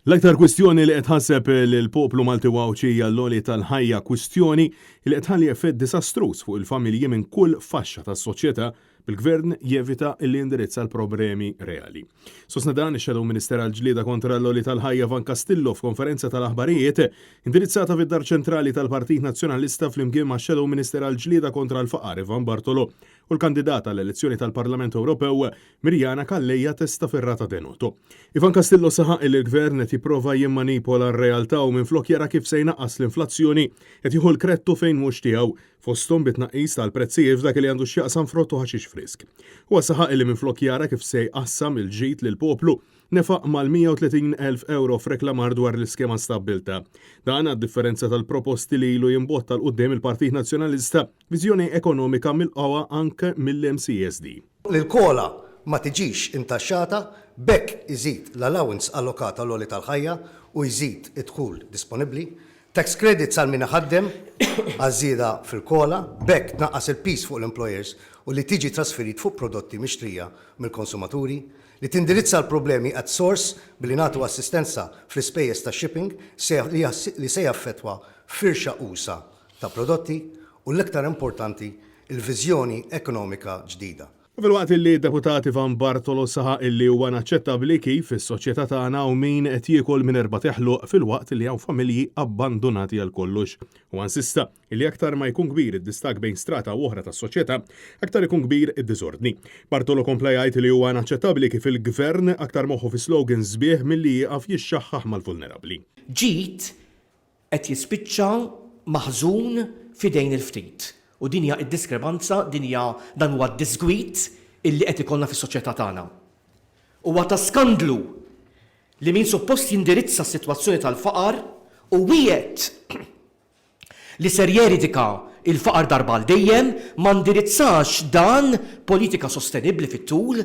L-aktar kwistjoni li qed ħasseb lill-poplu Malti Wawċi hija l-logħli tal-ħajja kwistjoni li qed ħalli effett disastruż fuq il-familji minn kull faxxa tas-soċjetà bil-Gvern jevita li indirizza l-problemi reali. Sosna dan ix-Shadow Minister għall-ġlieda kontra l-logħli tal-ħajja Van Castillo f'konferenza tal-aħbarijiet indirizzata fid-Dar Ċentrali tal-Partit Nazzjonalista flimkien ma' Shadow Minister għall-ġlieda kontra l-faqar Ivan Bartolo u l-kandidata għall-elezzjoni tal-Parlament Ewropew Mirjana Kallejja testa ferrata denoto. Ivan Castillo saħaq li l-Gvern qed jipprova jimmanipola r-realtà u minflok jara kif se jnaqqas l-inflazzjoni qed jieħu l-krettu fejn mhux tiegħu fosthom bit-tnaqqis tal-prezzijiet f'dak li għandu x'jaqsam frott u ħaxix frisk. Huwa saħaq li minflok jara kif se jqassam il-ġid lill-poplu nefaq mal-130,000 euro f'reklamar dwar l-iskema stabilta. Dan għad-differenza tal-proposti li ilu jimbotta l-qudiem il-Partit Nazzjonalista viżjoni ekonomika mill-qawwa anke mill-MCSD. L-kola ma tiġix intaxxata bekk iżid l-allowance allokata l-oli tal-ħajja u jżid id-dħul disponibbli, tax credits għal min ħaddem għażieda fil-kola, bekk naqqas il-pis fuq l-employers u li tiġi trasferit fuq prodotti mixtrija mill-konsumaturi, li tindirizza l-problemi at source billi nagħtu assistenza fl-ispejjeż ta' shipping li se jaffettwa firxa usa ta' prodotti u l-iktar importanti il-viżjoni ekonomika ġdida. Fil-waqt li deputati Van Bartolo saħaq illi huwa naċċettabbli kif is-soċjetà tagħna u min qed jiekol minn erba' teħluq fil-waqt li hawn familji abbandonati għal kollox. U insista illi aktar ma jkun kbir id-distak bejn strata u oħra tas-soċjetà, aktar ikun kbir id-diżordni. Bartolo kompla jgħid li huwa naċċettabbli kif il-Gvern aktar moħħu fi slogans sbieħ milli jieqaf jixxaħħaħ mal-vulnerabbli. Ġid qed jispiċċa maħżun f'idejn il-ftit. U din hija d-diskrepanza, dan huwa d-disgwit illi qed ikollna fis-soċjetà tagħna. Huwa ta' skandlu li min suppost jindirizza s-sitwazzjoni tal-faqar u wiegħed li ser jeridika il-faqar darba l dejjem ma ndirizzax dan politika sostenibbli fit-tul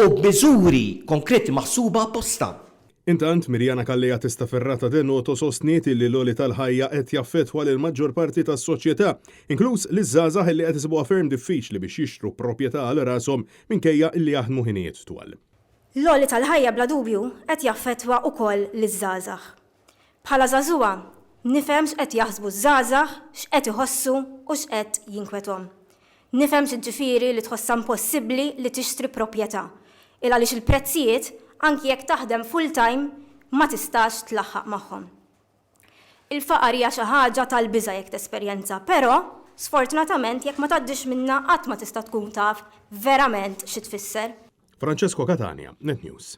u b'miżuri konkreti maħsuba apposta. Intant, Mirjana Kallejja testa ferrata denoto sostniet li l-logħli tal-ħajja qed jaffettwa lil maġġor parti tas-soċjetà, inkluż liż-żgħażagħ li qed isibuha ferm diffiċli biex jixtru proprjetà għal rashom minkejja illi jaħdmu ħinijiet twal. L-logħli tal-ħajja bla dubju qed jaffettwa wkoll liż-żgħażagħ. Bħala żagħżugħa nifhem x'qed jaħsbu ż-żgħażagħ, x'qed iħossu u x'qed jinkwethom. Nifhem x'ġifieri li tħossha impossibbli li tixtri proprjetà il għaliex il-prezzijiet anki jekk taħdem full-time ma tistax tlaħħaq magħhom. Il-faqar hija xi ħaġa tal-biża' jekk tesperjenza, però sfortunatament jekk ma tgħaddix minnha qatt ma tista' tkun taf verament xi tfisser. Francesco Catania, Net News.